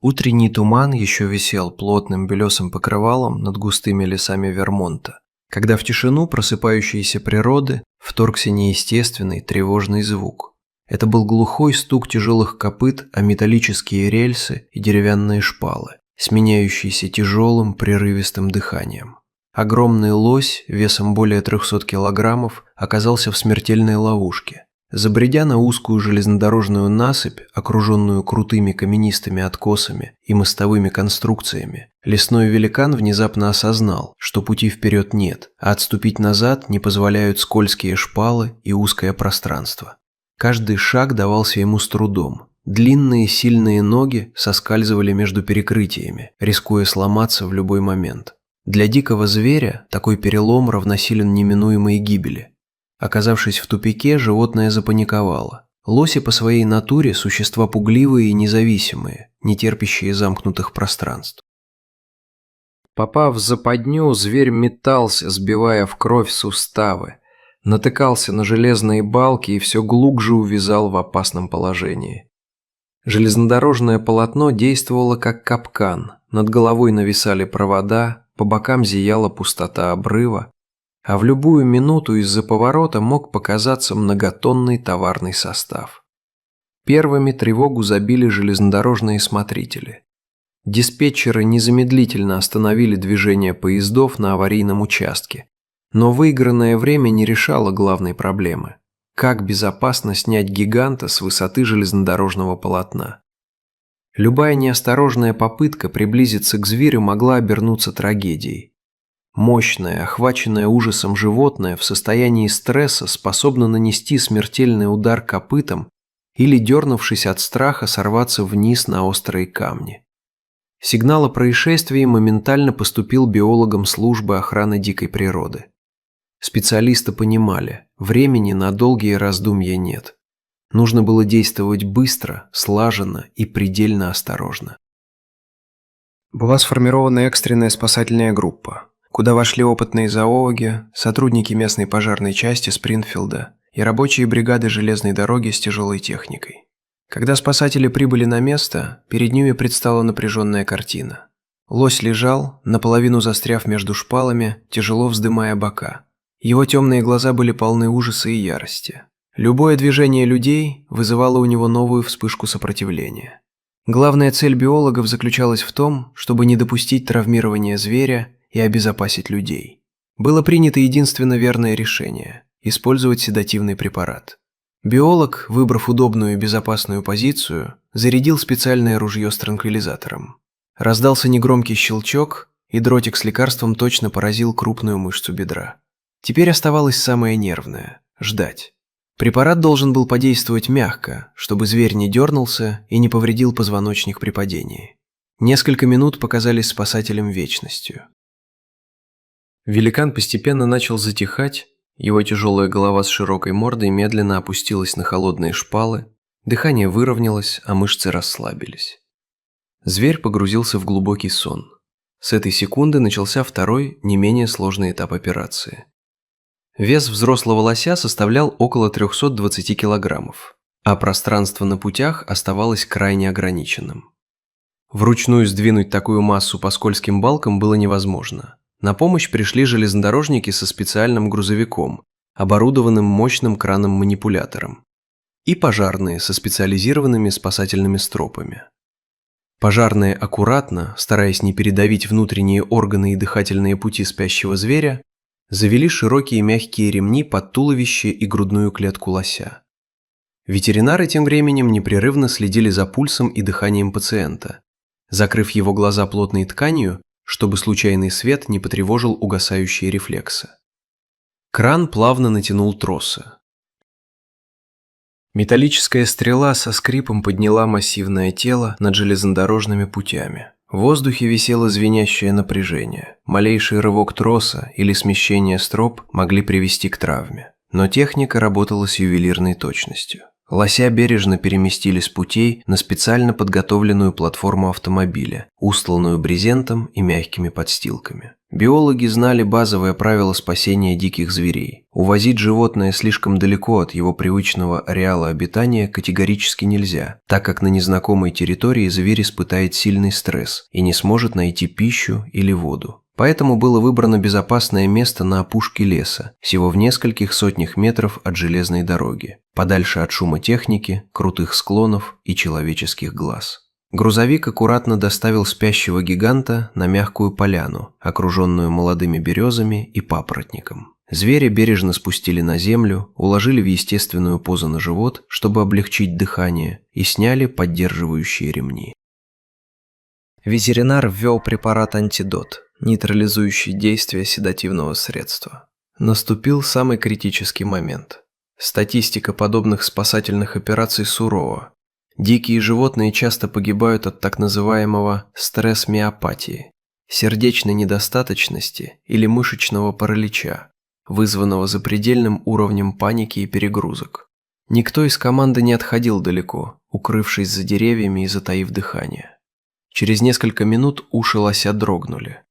Утренний туман еще висел плотным белесым покрывалом над густыми лесами Вермонта, когда в тишину просыпающейся природы вторгся неестественный тревожный звук. Это был глухой стук тяжелых копыт о металлические рельсы и деревянные шпалы, сменяющиеся тяжелым прерывистым дыханием. Огромный лось весом более 300 килограммов оказался в смертельной ловушке. Забредя на узкую железнодорожную насыпь, окруженную крутыми каменистыми откосами и мостовыми конструкциями, лесной великан внезапно осознал, что пути вперед нет, а отступить назад не позволяют скользкие шпалы и узкое пространство. Каждый шаг давался ему с трудом. Длинные сильные ноги соскальзывали между перекрытиями, рискуя сломаться в любой момент. Для дикого зверя такой перелом равносилен неминуемой гибели. Оказавшись в тупике, животное запаниковало. Лоси по своей натуре – существа пугливые и независимые, не терпящие замкнутых пространств. Попав в западню, зверь метался, сбивая в кровь суставы, натыкался на железные балки и все глубже увязал в опасном положении. Железнодорожное полотно действовало как капкан, над головой нависали провода, по бокам зияла пустота обрыва, а в любую минуту из-за поворота мог показаться многотонный товарный состав. Первыми тревогу забили железнодорожные смотрители. Диспетчеры незамедлительно остановили движение поездов на аварийном участке, но выигранное время не решало главной проблемы – как безопасно снять гиганта с высоты железнодорожного полотна. Любая неосторожная попытка приблизиться к зверю могла обернуться трагедией. Мощное, охваченное ужасом животное в состоянии стресса способно нанести смертельный удар копытом или, дернувшись от страха, сорваться вниз на острые камни. Сигнал о происшествии моментально поступил биологам службы охраны дикой природы. Специалисты понимали, времени на долгие раздумья нет. Нужно было действовать быстро, слаженно и предельно осторожно. Была сформирована экстренная спасательная группа, куда вошли опытные зоологи, сотрудники местной пожарной части Спрингфилда и рабочие бригады железной дороги с тяжелой техникой. Когда спасатели прибыли на место, перед ними предстала напряженная картина. Лось лежал, наполовину застряв между шпалами, тяжело вздымая бока. Его темные глаза были полны ужаса и ярости. Любое движение людей вызывало у него новую вспышку сопротивления. Главная цель биологов заключалась в том, чтобы не допустить травмирования зверя и обезопасить людей. Было принято единственно верное решение – использовать седативный препарат. Биолог, выбрав удобную и безопасную позицию, зарядил специальное ружье с транквилизатором. Раздался негромкий щелчок, и дротик с лекарством точно поразил крупную мышцу бедра. Теперь оставалось самое нервное – ждать. Препарат должен был подействовать мягко, чтобы зверь не дернулся и не повредил позвоночник при падении. Несколько минут показались спасателям вечностью. Великан постепенно начал затихать, его тяжелая голова с широкой мордой медленно опустилась на холодные шпалы, дыхание выровнялось, а мышцы расслабились. Зверь погрузился в глубокий сон. С этой секунды начался второй, не менее сложный этап операции. Вес взрослого лося составлял около 320 килограммов, а пространство на путях оставалось крайне ограниченным. Вручную сдвинуть такую массу по скользким балкам было невозможно. На помощь пришли железнодорожники со специальным грузовиком, оборудованным мощным краном-манипулятором, и пожарные со специализированными спасательными стропами. Пожарные аккуратно, стараясь не передавить внутренние органы и дыхательные пути спящего зверя, завели широкие мягкие ремни под туловище и грудную клетку лося. Ветеринары тем временем непрерывно следили за пульсом и дыханием пациента, закрыв его глаза плотной тканью, чтобы случайный свет не потревожил угасающие рефлексы. Кран плавно натянул тросы. Металлическая стрела со скрипом подняла массивное тело над железнодорожными путями. В воздухе висело звенящее напряжение. Малейший рывок троса или смещение строп могли привести к травме. Но техника работала с ювелирной точностью. Лося бережно переместили с путей на специально подготовленную платформу автомобиля, устланную брезентом и мягкими подстилками. Биологи знали базовое правило спасения диких зверей. Увозить животное слишком далеко от его привычного ареала обитания категорически нельзя, так как на незнакомой территории зверь испытает сильный стресс и не сможет найти пищу или воду. Поэтому было выбрано безопасное место на опушке леса, всего в нескольких сотнях метров от железной дороги, подальше от шума техники, крутых склонов и человеческих глаз. Грузовик аккуратно доставил спящего гиганта на мягкую поляну, окруженную молодыми березами и папоротником. Зверя бережно спустили на землю, уложили в естественную позу на живот, чтобы облегчить дыхание, и сняли поддерживающие ремни. Ветеринар ввел препарат антидот, нейтрализующий действие седативного средства. Наступил самый критический момент. Статистика подобных спасательных операций сурова. Дикие животные часто погибают от так называемого стресс-миопатии, сердечной недостаточности или мышечного паралича, вызванного запредельным уровнем паники и перегрузок. Никто из команды не отходил далеко, укрывшись за деревьями и затаив дыхание. Через несколько минут уши лося дрогнули.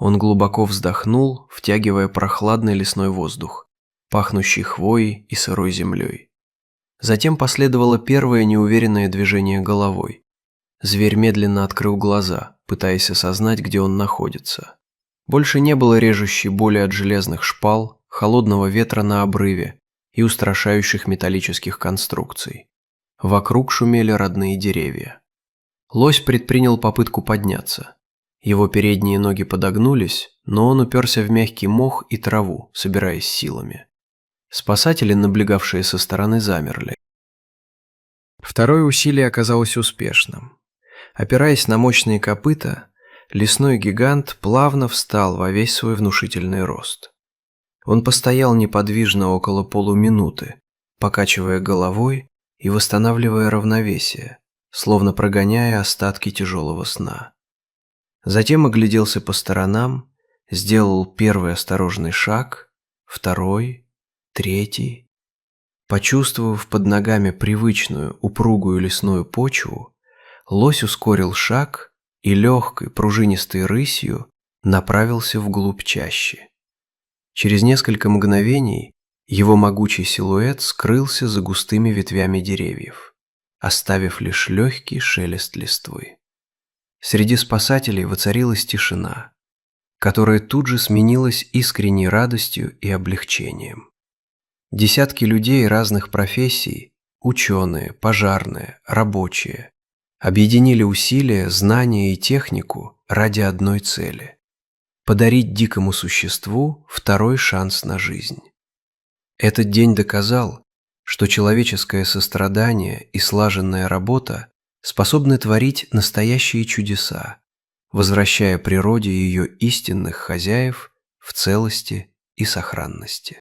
Он глубоко вздохнул, втягивая прохладный лесной воздух, пахнущий хвоей и сырой землей. Затем последовало первое неуверенное движение головой. Зверь медленно открыл глаза, пытаясь осознать, где он находится. Больше не было режущей боли от железных шпал, холодного ветра на обрыве и устрашающих металлических конструкций. Вокруг шумели родные деревья. Лось предпринял попытку подняться. Его передние ноги подогнулись, но он уперся в мягкий мох и траву, собираясь силами. Спасатели, наблюдавшие со стороны, замерли. Второе усилие оказалось успешным. Опираясь на мощные копыта, лесной гигант плавно встал во весь свой внушительный рост. Он постоял неподвижно около полуминуты, покачивая головой и восстанавливая равновесие, словно прогоняя остатки тяжелого сна. Затем огляделся по сторонам, сделал первый осторожный шаг, второй, третий. Почувствовав под ногами привычную упругую лесную почву, лось ускорил шаг и легкой пружинистой рысью направился вглубь чащи. Через несколько мгновений его могучий силуэт скрылся за густыми ветвями деревьев, оставив лишь легкий шелест листвы. Среди спасателей воцарилась тишина, которая тут же сменилась искренней радостью и облегчением. Десятки людей разных профессий, ученые, пожарные, рабочие, объединили усилия, знания и технику ради одной цели – подарить дикому существу второй шанс на жизнь. Этот день доказал, что человеческое сострадание и слаженная работа способны творить настоящие чудеса, возвращая природе ее истинных хозяев в целости и сохранности.